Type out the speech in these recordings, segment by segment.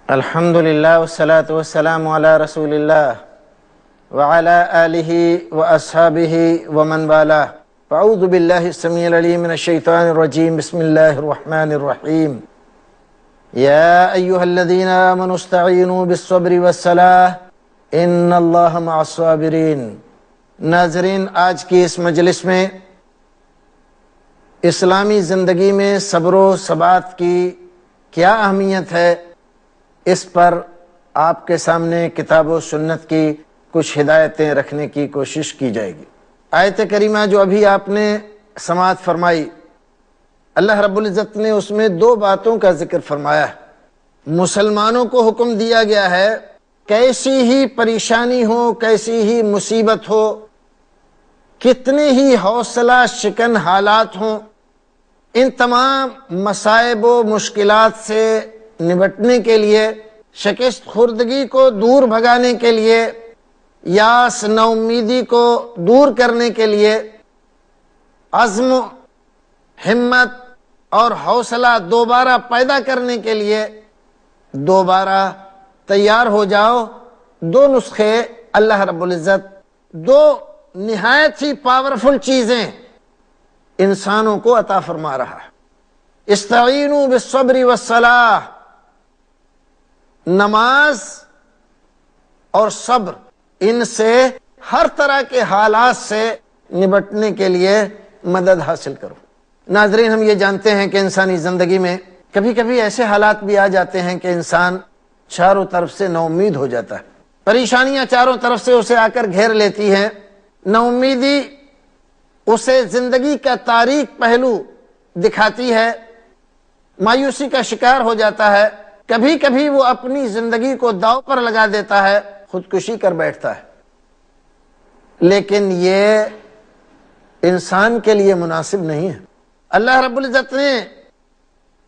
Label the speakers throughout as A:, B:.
A: الحمدللہ والصلاة والسلام علی رسول اللہ وعلی آلہ واصحابہ ومن والاه. اعوذ باللہ السمیع العلیم من الشیطان الرجیم. بسم اللہ الرحمن الرحیم. یا ایہا الذین آمنوا استعینوا بالصبر والصلاة ان اللہ مع الصابرین. ناظرین، آج کی اس مجلس میں اسلامی زندگی میں صبر و ثبات کی کیا اہمیت ہے، اس پر آپ کے سامنے کتاب و سنت کی کچھ ہدایتیں رکھنے کی کوشش کی جائے گی. آیت کریمہ جو ابھی آپ نے سماعت فرمائی، اللہ رب العزت نے اس میں دو باتوں کا ذکر فرمایا ہے. مسلمانوں کو حکم دیا گیا ہے، کیسی ہی پریشانی ہو، کیسی ہی مصیبت ہو، کتنے ہی حوصلہ شکن حالات ہوں، ان تمام مصائب و مشکلات سے نمٹنے کے لیے، شکست خوردگی کو دور بھگانے کے لیے، یاس نا امیدی کو دور کرنے کے لیے عزم، ہمت اور حوصلہ دوبارہ پیدا کرنے کے لیے دوبارہ تیار ہو جاؤ. دو نسخے اللہ رب العزت، دو نہایت ہی پاورفل چیزیں انسانوں کو عطا فرما رہا ہے. استعینوا بالصبر والصلاۃ، نماز اور صبر، ان سے ہر طرح کے حالات سے نمٹنے کے لیے مدد حاصل کرو. ناظرین، ہم یہ جانتے ہیں کہ انسانی زندگی میں کبھی کبھی ایسے حالات بھی آ جاتے ہیں کہ انسان چاروں طرف سے نا امید ہو جاتا ہے. پریشانیاں چاروں طرف سے اسے آ کر گھیر لیتی ہیں. نا امیدی اسے زندگی کا تاریک پہلو دکھاتی ہے، مایوسی کا شکار ہو جاتا ہے. کبھی کبھی وہ اپنی زندگی کو داؤ پر لگا دیتا ہے، خودکشی کر بیٹھتا ہے. لیکن یہ انسان کے لیے مناسب نہیں ہے. اللہ رب العزت نے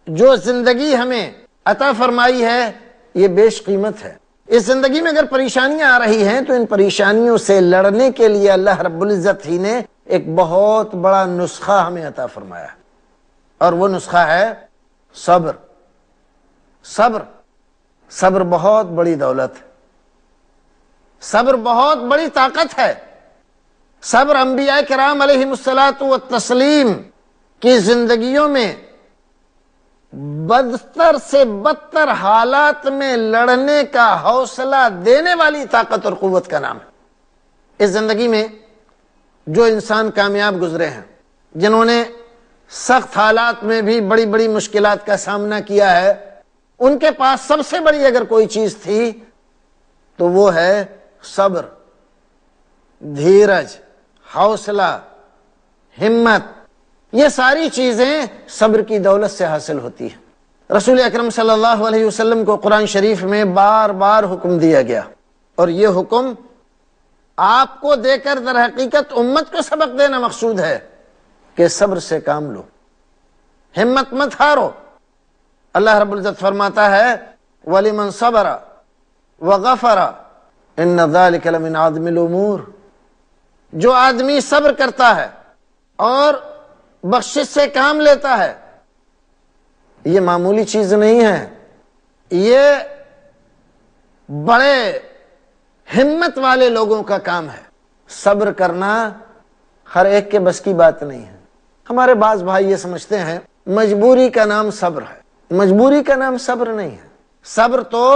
A: جو زندگی ہمیں عطا فرمائی ہے یہ بیش قیمت ہے. اس زندگی میں اگر پریشانیاں آ رہی ہیں تو ان پریشانیوں سے لڑنے کے لیے اللہ رب العزت ہی نے ایک بہت بڑا نسخہ ہمیں عطا فرمایا ہے، اور وہ نسخہ ہے صبر. صبر صبر بہت بڑی دولت ہے، صبر بہت بڑی طاقت ہے. صبر انبیاء کرام علیہم الصلاۃ والتسلیم کی زندگیوں میں بدتر سے بدتر حالات میں لڑنے کا حوصلہ دینے والی طاقت اور قوت کا نام ہے. اس زندگی میں جو انسان کامیاب گزرے ہیں، جنہوں نے سخت حالات میں بھی بڑی بڑی مشکلات کا سامنا کیا ہے، ان کے پاس سب سے بڑی اگر کوئی چیز تھی تو وہ ہے صبر، دھیرج، حوصلہ، ہمت. یہ ساری چیزیں صبر کی دولت سے حاصل ہوتی ہیں. رسول اکرم صلی اللہ علیہ وسلم کو قرآن شریف میں بار بار حکم دیا گیا، اور یہ حکم آپ کو دے کر در حقیقت امت کو سبق دینا مقصود ہے کہ صبر سے کام لو، ہمت مت ہارو. اللہ رب العزت فرماتا ہے وَلِمَنْ صَبَرَ وَغَفَرَ إِنَّ ذَلِكَ لَمِنْ عَزْمِ الْأُمُورِ. جو آدمی صبر کرتا ہے اور بخشش سے کام لیتا ہے، یہ معمولی چیز نہیں ہے، یہ بڑے ہمت والے لوگوں کا کام ہے. صبر کرنا ہر ایک کے بس کی بات نہیں ہے. ہمارے بعض بھائی یہ سمجھتے ہیں مجبوری کا نام صبر ہے. مجبوری کا نام صبر نہیں ہے. صبر تو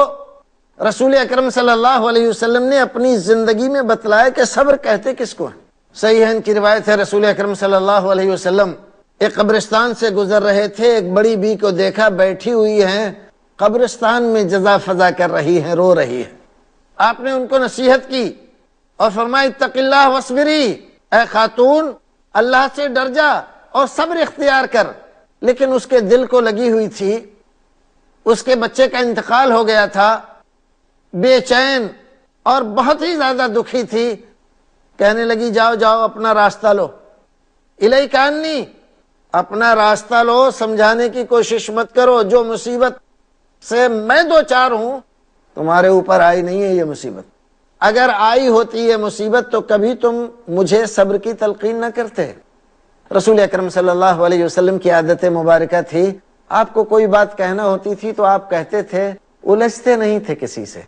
A: رسول اکرم صلی اللہ علیہ وسلم نے اپنی زندگی میں بتلایا کہ صبر کہتے کس کو ہیں. صحیح ہے، ان کی روایت ہے، رسول اکرم صلی اللہ علیہ وسلم ایک قبرستان سے گزر رہے تھے. ایک بڑی بی کو دیکھا، بیٹھی ہوئی ہیں، قبرستان میں جزا فضا کر رہی ہیں، رو رہی ہے. آپ نے ان کو نصیحت کی اور فرمایا اتق اللہ واصبری، اے خاتون اللہ سے ڈر جا اور صبر اختیار کر. لیکن اس کے دل کو لگی ہوئی تھی، اس کے بچے کا انتقال ہو گیا تھا، بے چین اور بہت ہی زیادہ دکھی تھی. کہنے لگی جاؤ جاؤ اپنا راستہ لو، الیک عنی، اپنا راستہ لو، سمجھانے کی کوشش مت کرو. جو مصیبت سے میں دو چار ہوں تمہارے اوپر آئی نہیں ہے یہ مصیبت. اگر آئی ہوتی یہ مصیبت تو کبھی تم مجھے صبر کی تلقین نہ کرتے. رسول اکرم صلی اللہ علیہ وسلم کی عادت مبارکہ تھی، آپ کو کوئی بات کہنا ہوتی تھی تو آپ کہتے تھے الجھتے نہیں تھے کسی سے،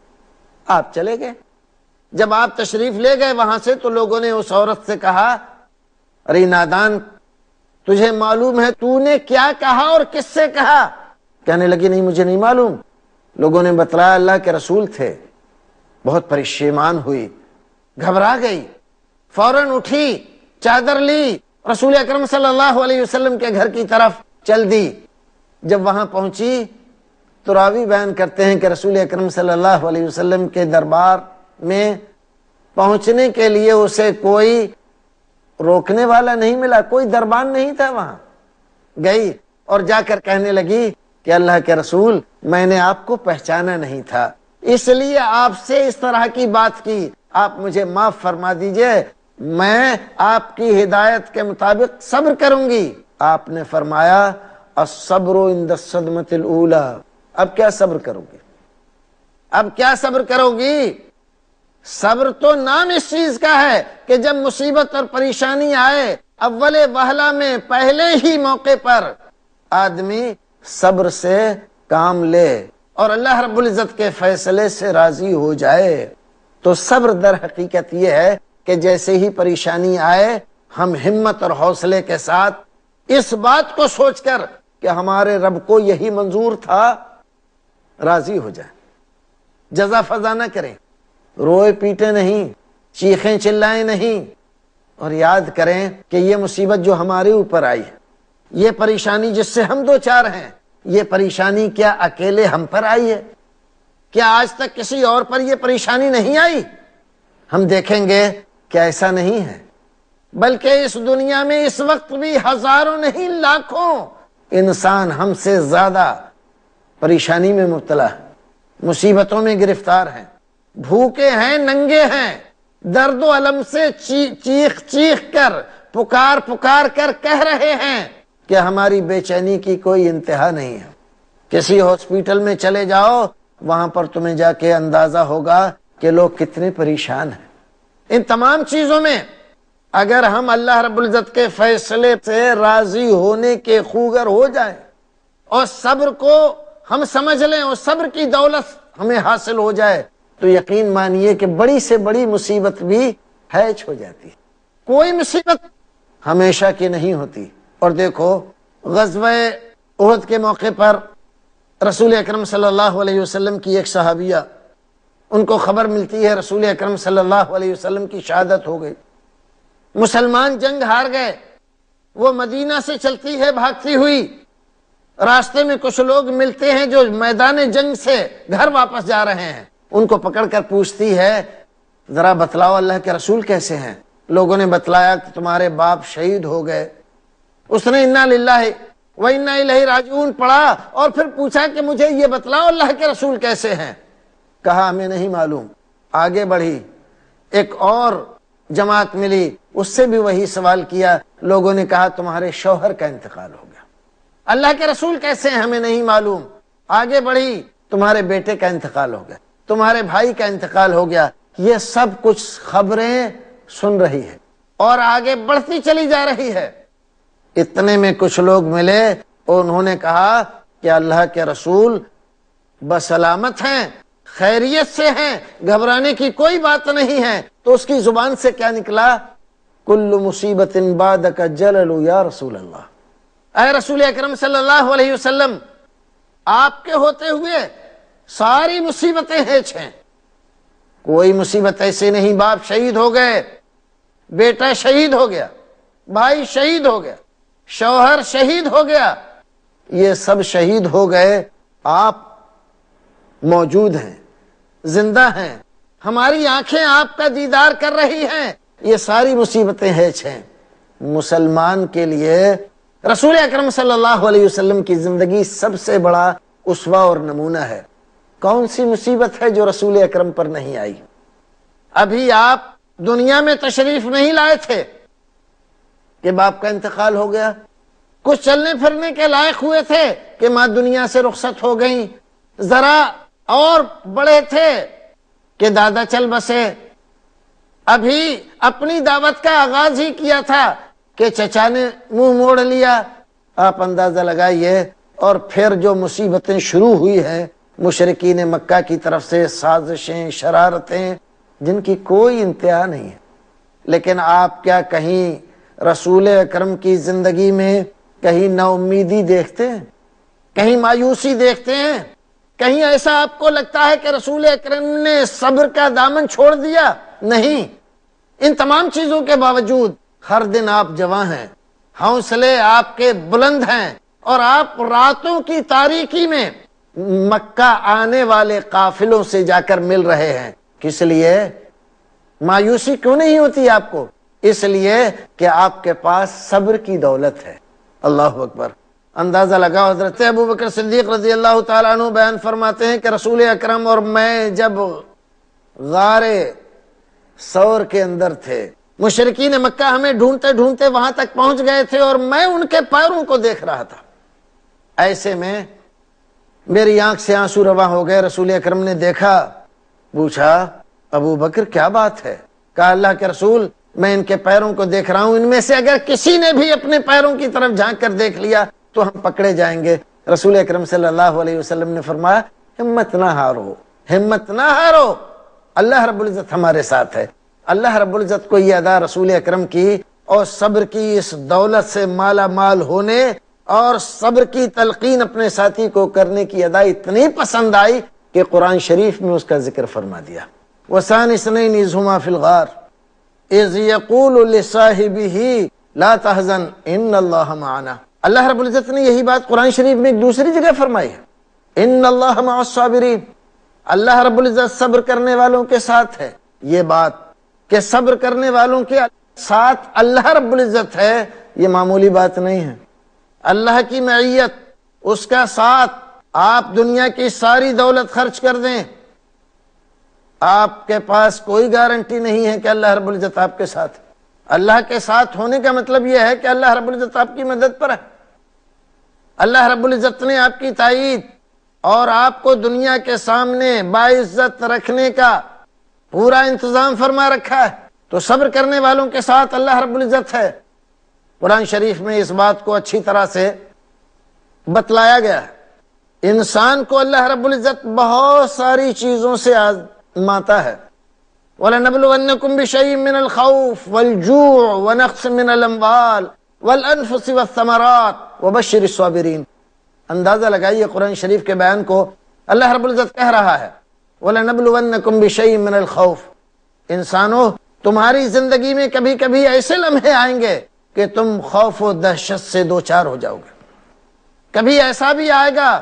A: آپ چلے گئے۔ جب آپ تشریف لے گئے وہاں سے تو لوگوں نے اس عورت سے کہا، ارے نادان، تجھے معلوم ہے تو نے کیا کہا اور کس سے کہا؟ کہنے لگی نہیں مجھے نہیں معلوم۔ لوگوں نے بتلایا اللہ کے رسول تھے۔ بہت پریشان ہوئی، گھبرا گئی، فوراً اٹھی، چادر لی، رسول اکرم صلی اللہ علیہ وسلم کے گھر کی طرف چل دی۔ جب وہاں پہنچی تو راوی بیان کرتے ہیں کہ رسول اکرم صلی اللہ علیہ وسلم کے دربار میں پہنچنے کے لیے اسے کوئی روکنے والا نہیں ملا، کوئی دربان نہیں تھا وہاں۔ گئی اور جا کر کہنے لگی کہ اللہ کے رسول، میں نے آپ کو پہچانا نہیں تھا، اس لیے آپ سے اس طرح کی بات کی، آپ مجھے معاف فرما دیجئے، میں آپ کی ہدایت کے مطابق صبر کروں گی۔ آپ نے فرمایا الصبر عند الصدمۃ الاولی، اب کیا صبر کرو گی؟ اب کیا صبر کرو گی؟ صبر تو نام اس چیز کا ہے کہ جب مصیبت اور پریشانی آئے، اول وہلہ میں پہلے ہی موقع پر آدمی صبر سے کام لے اور اللہ رب العزت کے فیصلے سے راضی ہو جائے۔ تو صبر در حقیقت یہ ہے کہ جیسے ہی پریشانی آئے ہم ہمت اور حوصلے کے ساتھ اس بات کو سوچ کر کہ ہمارے رب کو یہی منظور تھا، راضی ہو جائیں، جزا فضا نہ کریں، روئے پیٹے نہیں، چیخیں چلائیں نہیں، اور یاد کریں کہ یہ مصیبت جو ہمارے اوپر آئی ہے، یہ پریشانی جس سے ہم دو چار ہیں، یہ پریشانی کیا اکیلے ہم پر آئی ہے؟ کیا آج تک کسی اور پر یہ پریشانی نہیں آئی؟ ہم دیکھیں گے کہ ایسا نہیں ہے، بلکہ اس دنیا میں اس وقت بھی ہزاروں نہیں لاکھوں انسان ہم سے زیادہ پریشانی میں مبتلا ہے، مصیبتوں میں گرفتار ہیں، بھوکے ہیں، ننگے ہیں، درد و علم سے چیخ چیخ کر پکار پکار کر کہہ رہے ہیں کہ ہماری بے چینی کی کوئی انتہا نہیں ہے۔ کسی ہاسپٹل میں چلے جاؤ، وہاں پر تمہیں جا کے اندازہ ہوگا کہ لوگ کتنے پریشان ہیں۔ ان تمام چیزوں میں اگر ہم اللہ رب العزت کے فیصلے سے راضی ہونے کے خوگر ہو جائیں اور صبر کو ہم سمجھ لیں اور صبر کی دولت ہمیں حاصل ہو جائے تو یقین مانیے کہ بڑی سے بڑی مصیبت بھی ہیچ ہو جاتی ہے۔ کوئی مصیبت ہمیشہ کی نہیں ہوتی۔ اور دیکھو غزوہ احد کے موقع پر رسول اکرم صلی اللہ علیہ وسلم کی ایک صحابیہ، ان کو خبر ملتی ہے رسول اکرم صلی اللہ علیہ وسلم کی شہادت ہو گئی، مسلمان جنگ ہار گئے۔ وہ مدینہ سے چلتی ہے بھاگتی ہوئی، راستے میں کچھ لوگ ملتے ہیں جو میدان جنگ سے گھر واپس جا رہے ہیں، ان کو پکڑ کر پوچھتی ہے ذرا بتلاؤ اللہ کے رسول کیسے ہیں؟ لوگوں نے بتلایا کہ تمہارے باپ شہید ہو گئے۔ اس نے انا للہ و انا الیہ راجعون پڑھا اور پھر پوچھا کہ مجھے یہ بتلاؤ اللہ کے رسول کیسے ہیں؟ کہا ہمیں نہیں معلوم۔ آگے بڑھی، ایک اور جماعت ملی، اس سے بھی وہی سوال کیا، لوگوں نے کہا تمہارے شوہر کا انتقال ہو گیا۔ اللہ کے رسول کیسے ہیں؟ ہمیں نہیں معلوم۔ آگے بڑھی، تمہارے بیٹے کا انتقال ہو گیا، تمہارے بھائی کا انتقال ہو گیا۔ یہ سب کچھ خبریں سن رہی ہے اور آگے بڑھتی چلی جا رہی ہے۔ اتنے میں کچھ لوگ ملے اور انہوں نے کہا کہ اللہ کے رسول بسلامت ہیں، خیریت سے ہیں، گھبرانے کی کوئی بات نہیں ہے۔ تو اس کی زبان سے کیا نکلا؟ کل مصیبت بعدک جلل یا رسول اللہ، اے رسول اکرم صلی اللہ علیہ وسلم، آپ کے ہوتے ہوئے ساری مصیبتیں ہیچ ہیں، کوئی مصیبت ایسے نہیں۔ باپ شہید ہو گئے، بیٹا شہید ہو گیا، بھائی شہید ہو گیا، شوہر شہید ہو گیا، یہ سب شہید ہو گئے، آپ موجود ہیں، زندہ ہیں، ہماری آنکھیں آپ کا دیدار کر رہی ہیں، یہ ساری مصیبتیں ہیچ ہیں۔ مسلمان کے لیے رسول اکرم صلی اللہ علیہ وسلم کی زندگی سب سے بڑا اسوہ اور نمونہ ہے۔ کون سی مصیبت ہے جو رسول اکرم پر نہیں آئی؟ ابھی آپ دنیا میں تشریف نہیں لائے تھے کہ باپ کا انتقال ہو گیا، کچھ چلنے پھرنے کے لائق ہوئے تھے کہ ماں دنیا سے رخصت ہو گئیں، ذرا اور بڑے تھے کہ دادا چل بسے، ابھی اپنی دعوت کا آغاز ہی کیا تھا کہ چچا نے منہ موڑ لیا۔ آپ اندازہ لگائیے، اور پھر جو مصیبتیں شروع ہوئی ہیں مشرکین مکہ کی طرف سے سازشیں، شرارتیں جن کی کوئی انتہا نہیں ہے، لیکن آپ کیا کہیں رسول اکرم کی زندگی میں کہیں نا امیدی دیکھتے ہیں، کہیں مایوسی دیکھتے ہیں، کہیں ایسا آپ کو لگتا ہے کہ رسول اکرم نے صبر کا دامن چھوڑ دیا؟ نہیں، ان تمام چیزوں کے باوجود ہر دن آپ جواں ہیں، حوصلے آپ کے بلند ہیں، اور آپ راتوں کی تاریکی میں مکہ آنے والے قافلوں سے جا کر مل رہے ہیں۔ کس لیے مایوسی کیوں نہیں ہوتی آپ کو؟ اس لیے کہ آپ کے پاس صبر کی دولت ہے۔ اللہ اکبر۔ اندازہ لگاؤ، حضرت ابو بکر صدیق رضی اللہ تعالیٰ عنہ بیان فرماتے ہیں کہ رسول اکرم اور میں جب غار ثور کے اندر تھے، مشرکین مکہ ہمیں ڈھونڈتے ڈھونڈتے وہاں تک پہنچ گئے تھے اور میں ان کے پیروں کو دیکھ رہا تھا۔ ایسے میں میری آنکھ سے آنسو رواں ہو گئے۔ رسول اکرم نے دیکھا، پوچھا ابو بکر کیا بات ہے؟ کہا اللہ کے رسول، میں ان کے پیروں کو دیکھ رہا ہوں، ان میں سے اگر کسی نے بھی اپنے پیروں کی طرف جھانک کر دیکھ لیا تو ہم پکڑے جائیں گے۔ رسول اکرم صلی اللہ علیہ وسلم نے فرمایا ہمت نہ ہارو، ہمت نہ ہارو، اللہ رب العزت ہمارے ساتھ ہے۔ اللہ رب العزت کو یہ ادا رسول اکرم کی اور صبر کی اس دولت سے مالا مال ہونے اور صبر کی تلقین اپنے ساتھی کو کرنے کی ادا اتنی پسند آئی کہ قرآن شریف میں اس کا ذکر فرما دیا۔ وَثَانِي اثْنَيْنِ إِذْ هُمَا فِي الْغَارِ إِذْ يَقُولُ لِصَاحِبِهِ لَا تَحْزَنْ إِنَّ اللَّهَ مَعَنَا۔ اللہ رب العزت نے یہی بات قرآن شریف میں ایک دوسری جگہ فرمائی ہے، إِنَّ اللَّهَ مَعَ الصَّابِرِينَ، اللہ رب العزت صبر کرنے والوں کے ساتھ ہے۔ یہ بات کہ صبر کرنے والوں کے ساتھ اللہ رب العزت ہے، یہ معمولی بات نہیں ہے۔ اللہ کی معیت، اس کا ساتھ، آپ دنیا کی ساری دولت خرچ کر دیں، آپ کے پاس کوئی گارنٹی نہیں ہے کہ اللہ رب العزت آپ کے ساتھ ہے۔ اللہ کے ساتھ ہونے کا مطلب یہ ہے کہ اللہ رب العزت آپ کی مدد پر ہے، اللہ رب العزت نے آپ کی تائید اور آپ کو دنیا کے سامنے باعزت رکھنے کا پورا انتظام فرما رکھا ہے۔ تو صبر کرنے والوں کے ساتھ اللہ رب العزت ہے۔ قرآن شریف میں اس بات کو اچھی طرح سے بتلایا گیا ہے۔ انسان کو اللہ رب العزت بہت ساری چیزوں سے آزماتا ہے۔ وَلَنَبْلُوَنَّكُمْ بِشَيْءٍ مِّنَ الْخَوْفِ وَالْجُوعِ وَنَقْصٍ مِّنَ الْأَمْوَالِ وَالْأَنفُسِ وَالثَّمَرَاتِ وَبَشِّرِ الصَّابِرِينَ۔ اندازہ لگائیے قرآن شریف کے بیان کو، اللہ رب العزت کہہ رہا ہے وَلَنَبْلُوَنَّكُمْ بِشَيْءٍ مِّنَ الْخَوْفِ، انسانوں تمہاری زندگی میں کبھی کبھی ایسے لمحے آئیں گے کہ تم خوف و دہشت سے دوچار ہو جاؤ گے، کبھی ایسا بھی آئے گا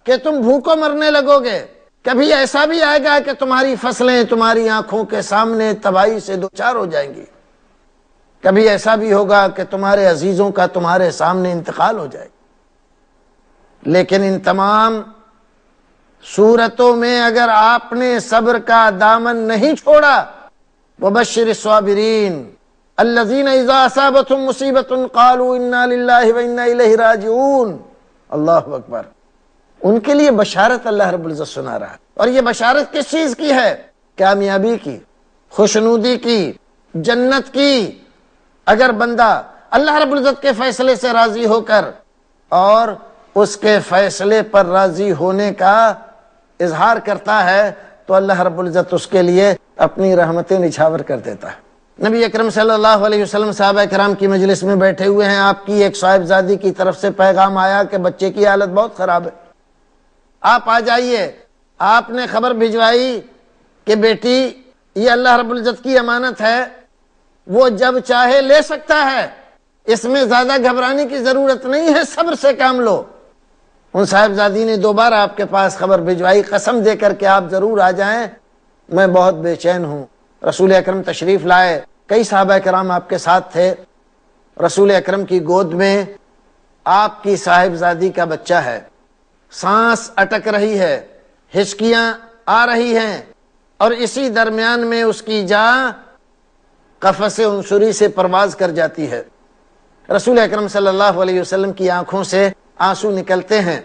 A: کہ تم بھوکوں مرنے لگو گے، کبھی ایسا بھی آئے گا کہ تمہاری فصلیں تمہاری آنکھوں کے سامنے تباہی سے دوچار ہو جائیں گی، کبھی ایسا بھی ہوگا کہ تمہارے عزیزوں کا تمہارے سامنے انتقال ہو جائے گا۔ لیکن ان تمام صورتوں میں اگر آپ نے صبر کا دامن نہیں چھوڑا، وَبَشِّرِ الصَّابِرِينَ الَّذِينَ إِذَا أَصَابَتْهُمْ مُصِيبَةٌ قَالُوا إِنَّا لِلَّهِ وَإِنَّا إِلَيْهِ رَاجِعُونَ۔ اللہ اکبر۔ ان کے لیے بشارت اللہ رب العزت سنا رہا ہے، اور یہ بشارت کس چیز کی ہے؟ کامیابی کی، خوشنودی کی، جنت کی۔ اگر بندہ اللہ رب العزت کے فیصلے سے راضی ہو کر اور اس کے فیصلے پر راضی ہونے کا اظہار کرتا ہے تو اللہ رب العزت اس کے لیے اپنی رحمتیں نچھاور کر دیتا ہے۔ نبی اکرم صلی اللہ علیہ وسلم صحابہ کرام کی مجلس میں بیٹھے ہوئے ہیں، آپ کی ایک صاحبزادی کی طرف سے پیغام آیا کہ بچے کی حالت بہت خراب ہے، آپ آ جائیے۔ آپ نے خبر بھجوائی کہ بیٹی یہ اللہ رب العزت کی امانت ہے، وہ جب چاہے لے سکتا ہے، اس میں زیادہ گھبرانے کی ضرورت نہیں ہے، صبر سے کام لو۔ ان صاحبزادی نے دوبارہ آپ کے پاس خبر بھجوائی، قسم دے کر کہ آپ ضرور آ جائیں، میں بہت بے چین ہوں۔ رسول اکرم تشریف لائے، کئی صحابہ کرام آپ کے ساتھ تھے۔ رسول اکرم کی گود میں آپ کی صاحبزادی کا بچہ ہے، سانس اٹک رہی ہے، ہچکیاں آ رہی ہیں، اور اسی درمیان میں اس کی جان قفس عنصری سے پرواز کر جاتی ہے۔ رسول اکرم صلی اللہ علیہ وسلم کی آنکھوں سے آنسو نکلتے ہیں۔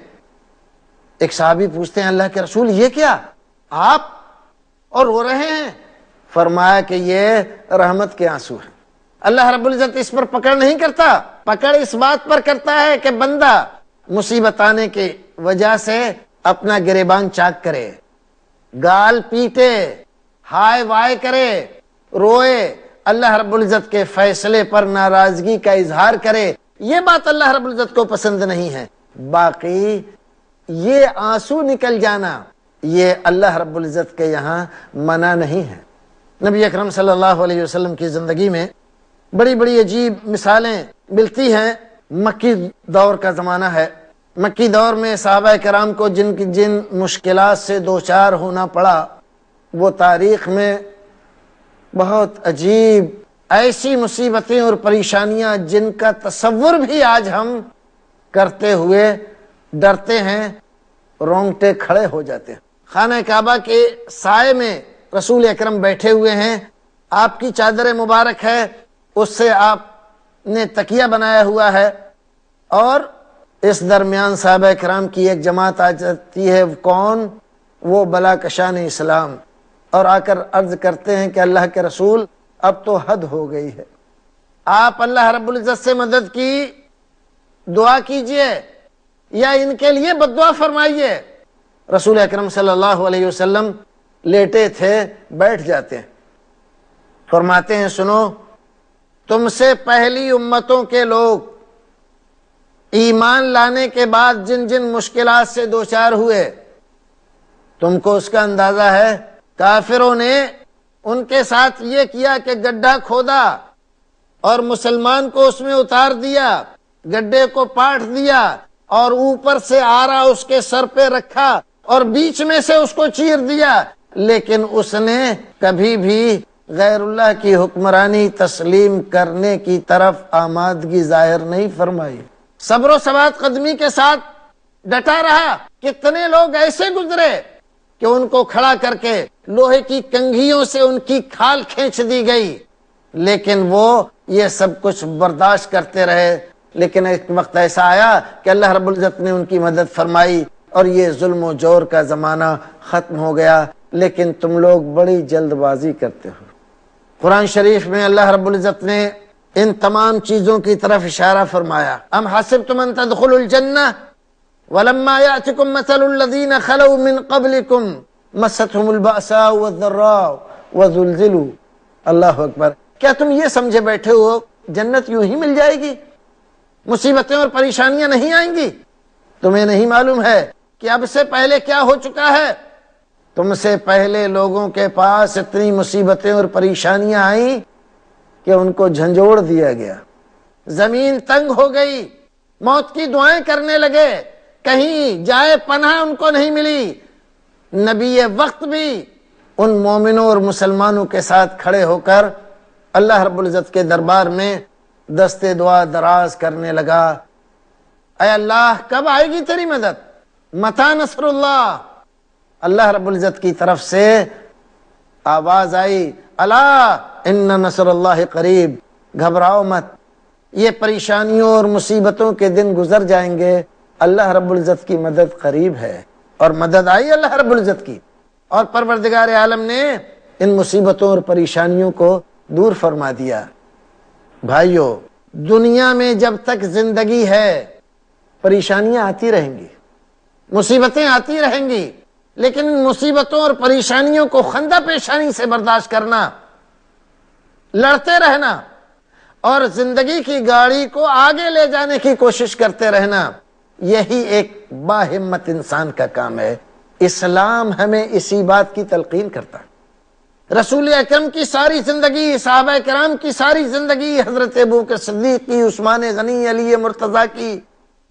A: ایک صحابی پوچھتے ہیں اللہ کے رسول یہ کیا، آپ اور رو رہے ہیں؟ فرمایا کہ یہ رحمت کے آنسو ہیں۔ اللہ رب العزت اس پر پکڑ نہیں کرتا، پکڑ اس بات پر کرتا ہے کہ بندہ مصیبت آنے کی وجہ سے اپنا گریبان چاک کرے، گال پیٹے، ہائے وائے کرے، روئے، اللہ رب العزت کے فیصلے پر ناراضگی کا اظہار کرے، یہ بات اللہ رب العزت کو پسند نہیں ہے۔ باقی یہ آنسو نکل جانا یہ اللہ رب العزت کے یہاں منع نہیں ہے۔ نبی اکرم صلی اللہ علیہ وسلم کی زندگی میں بڑی بڑی عجیب مثالیں ملتی ہیں۔ مکی دور کا زمانہ ہے، مکی دور میں صحابہ کرام کو جن مشکلات سے دوچار ہونا پڑا وہ تاریخ میں بہت عجیب ایسی مصیبتیں اور پریشانیاں جن کا تصور بھی آج ہم کرتے ہوئے ڈرتے ہیں، رونگٹے کھڑے ہو جاتے ہیں۔ خانہ کعبہ کے سائے میں رسول اکرم بیٹھے ہوئے ہیں، آپ کی چادر مبارک ہے، اس سے آپ نے تکیہ بنایا ہوا ہے، اور اس درمیان صحابہ کرام کی ایک جماعت آ جاتی ہے۔ کون؟ وہ بلا کشان اسلام، اور آ کر عرض کرتے ہیں کہ اللہ کے رسول اب تو حد ہو گئی ہے، آپ اللہ رب العزت سے مدد کی دعا کیجئے یا ان کے لیے بد دعا فرمائیے۔ رسول اکرم صلی اللہ علیہ وسلم لیٹے تھے، بیٹھ جاتے ہیں، فرماتے ہیں سنو، تم سے پہلی امتوں کے لوگ ایمان لانے کے بعد جن جن مشکلات سے دوچار ہوئے تم کو اس کا اندازہ ہے؟ کافروں نے ان کے ساتھ یہ کیا کہ گڈھا کھودا اور مسلمان کو اس میں اتار دیا، گڈھے کو پاٹ دیا اور اوپر سے آرا اس کے سر پہ رکھا اور بیچ میں سے اس کو چیر دیا، لیکن اس نے کبھی بھی غیر اللہ کی حکمرانی تسلیم کرنے کی طرف آمادگی ظاہر نہیں فرمائی، صبر و ثبات قدمی کے ساتھ ڈٹا رہا۔ کتنے لوگ ایسے گزرے کہ ان کو کھڑا کر کے لوہے کی کنگھیوں سے ان کی کھال کھینچ دی گئی، لیکن وہ یہ سب کچھ برداشت کرتے رہے۔ لیکن ایک وقت ایسا آیا کہ اللہ رب العزت نے ان کی مدد فرمائی اور یہ ظلم و جور کا زمانہ ختم ہو گیا، لیکن تم لوگ بڑی جلد بازی کرتے ہو۔ قرآن شریف میں اللہ رب العزت نے ان تمام چیزوں کی طرف اشارہ فرمایا۔ ام حسبتم ان تدخلوا الجنہ ولما یأتکم مثل الذین خلوا من قبلکم مستهم البأساء والضراء وزلزلوا۔ اللہ اکبر، کیا تم یہ سمجھے بیٹھے ہو جنت یوں ہی مل جائے گی، مصیبتیں اور پریشانیاں نہیں آئیں گی؟ تمہیں نہیں معلوم ہے کہ اب سے پہلے کیا ہو چکا ہے؟ تم سے پہلے لوگوں کے پاس اتنی مصیبتیں اور پریشانیاں آئیں کہ ان کو جھنجھوڑ دیا گیا، زمین تنگ ہو گئی، موت کی دعائیں کرنے لگے، کہیں جائے پناہ ان کو نہیں ملی۔ نبی وقت بھی ان مومنوں اور مسلمانوں کے ساتھ کھڑے ہو کر اللہ رب العزت کے دربار میں دست دعا دراز کرنے لگا، اے اللہ کب آئے گی تیری مدد؟ متی نصر اللہ؟ اللہ رب العزت کی طرف سے آواز آئی، الا ان نصر اللہ قریب، گھبراؤ مت، یہ پریشانیوں اور مصیبتوں کے دن گزر جائیں گے، اللہ رب العزت کی مدد قریب ہے۔ اور مدد آئی اللہ رب العزت کی، اور پروردگار عالم نے ان مصیبتوں اور پریشانیوں کو دور فرما دیا۔ بھائیو، دنیا میں جب تک زندگی ہے پریشانیاں آتی رہیں گی، مصیبتیں آتی رہیں گی، لیکن ان مصیبتوں اور پریشانیوں کو خندہ پیشانی سے برداشت کرنا، لڑتے رہنا اور زندگی کی گاڑی کو آگے لے جانے کی کوشش کرتے رہنا، یہی ایک باہمت انسان کا کام ہے۔ اسلام ہمیں اسی بات کی تلقین کرتا ہے۔ رسول اکرم کی ساری زندگی، صحابہ کرام کی ساری زندگی، حضرت ابوبکر صدیق کی، عثمان غنی، علی مرتضیٰ کی،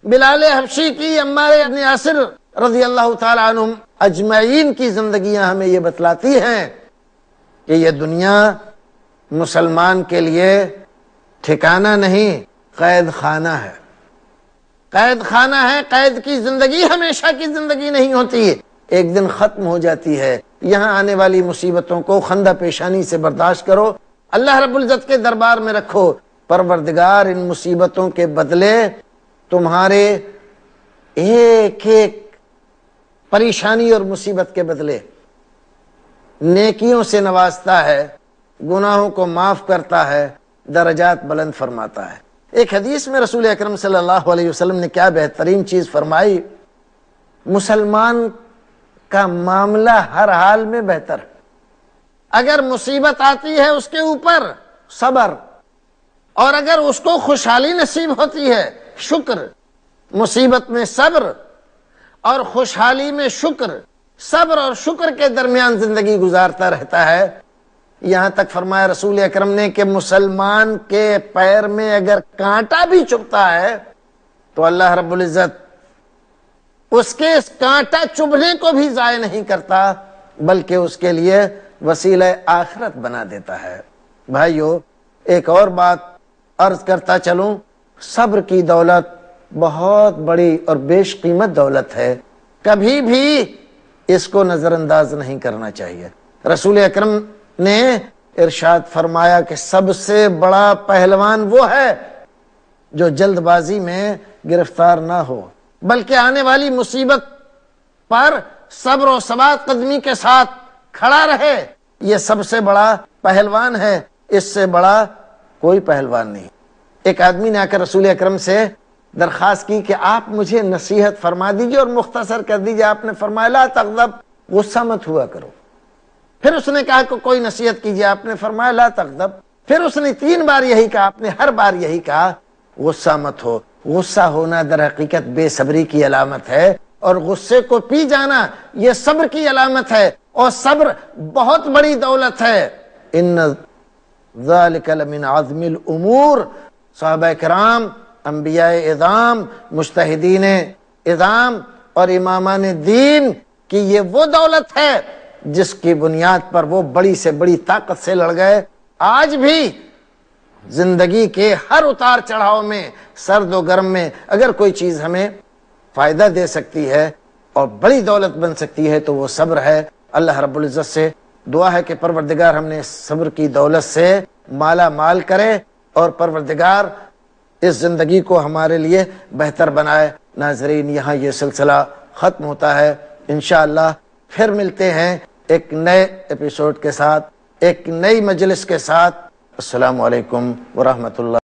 A: بلال حبشی کی، عمار بن یاسر رضی اللہ تعالی عنہم اجمعین کی زندگیاں ہمیں یہ بتلاتی ہیں کہ یہ دنیا مسلمان کے لیے ٹھکانہ نہیں، قید خانہ ہے، قید خانہ ہے۔ قید کی زندگی ہمیشہ کی زندگی نہیں ہوتی، ایک دن ختم ہو جاتی ہے۔ یہاں آنے والی مصیبتوں کو خندہ پیشانی سے برداشت کرو، اللہ رب العزت کے دربار میں رکھو، پروردگار ان مصیبتوں کے بدلے تمہارے ایک ایک پریشانی اور مصیبت کے بدلے نیکیوں سے نوازتا ہے، گناہوں کو معاف کرتا ہے، درجات بلند فرماتا ہے۔ ایک حدیث میں رسول اکرم صلی اللہ علیہ وسلم نے کیا بہترین چیز فرمائی، مسلمان کا معاملہ ہر حال میں بہتر ہے. اگر مصیبت آتی ہے اس کے اوپر صبر، اور اگر اس کو خوشحالی نصیب ہوتی ہے شکر. مصیبت میں صبر اور خوشحالی میں شکر، صبر اور شکر کے درمیان زندگی گزارتا رہتا ہے. یہاں تک فرمایا رسول اکرم نے کہ مسلمان کے پیر میں اگر کانٹا بھی چبھتا ہے تو اللہ رب العزت اس کے اس کانٹا چبھنے کو بھی ضائع نہیں کرتا، بلکہ اس کے لیے وسیلہ آخرت بنا دیتا ہے. بھائیو، ایک اور بات عرض کرتا چلوں، صبر کی دولت بہت بڑی اور بیش قیمت دولت ہے، کبھی بھی اس کو نظر انداز نہیں کرنا چاہیے. رسول اکرم نے ارشاد فرمایا کہ سب سے بڑا پہلوان وہ ہے جو جلد بازی میں گرفتار نہ ہو، بلکہ آنے والی مصیبت پر صبر و ثبات قدمی کے ساتھ کھڑا رہے. یہ سب سے بڑا پہلوان ہے، اس سے بڑا کوئی پہلوان نہیں. ایک آدمی نے آ کر رسول اکرم سے درخواست کی کہ آپ مجھے نصیحت فرما دیجئے اور مختصر کر دیجئے. آپ نے فرمایا لا تغضب، غصہ مت ہوا کرو. پھر اس نے کہا کہ کوئی نصیحت کیجئے. آپ نے فرمایا لا تغضب. پھر اس نے 3 بار یہی کہا. آپ نے ہر بار یہی کہا غصہ مت ہو. غصہ ہونا در حقیقت بے صبری کی علامت ہے، اور غصے کو پی جانا یہ صبر کی علامت ہے، اور صبر بہت بڑی دولت ہے. ان ذالک لمن عزم الامور. صحابہ کرام، انبیاء اعظام، مجتہدین اعظام اور امامان دین کی یہ وہ دولت ہے جس کی بنیاد پر وہ بڑی سے بڑی طاقت سے لڑ گئے. آج بھی زندگی کے ہر اتار چڑھاؤ میں، سرد و گرم میں، اگر کوئی چیز ہمیں فائدہ دے سکتی ہے اور بڑی دولت بن سکتی ہے تو وہ صبر ہے. اللہ رب العزت سے دعا ہے کہ پروردگار ہم نے صبر کی دولت سے مالا مال کرے، اور پروردگار اس زندگی کو ہمارے لیے بہتر بنائے. ناظرین، یہاں یہ سلسلہ ختم ہوتا ہے. انشاءاللہ پھر ملتے ہیں ایک نئے ایپیسوڈ کے ساتھ، ایک نئی مجلس کے ساتھ. السلام علیکم ورحمۃ اللہ.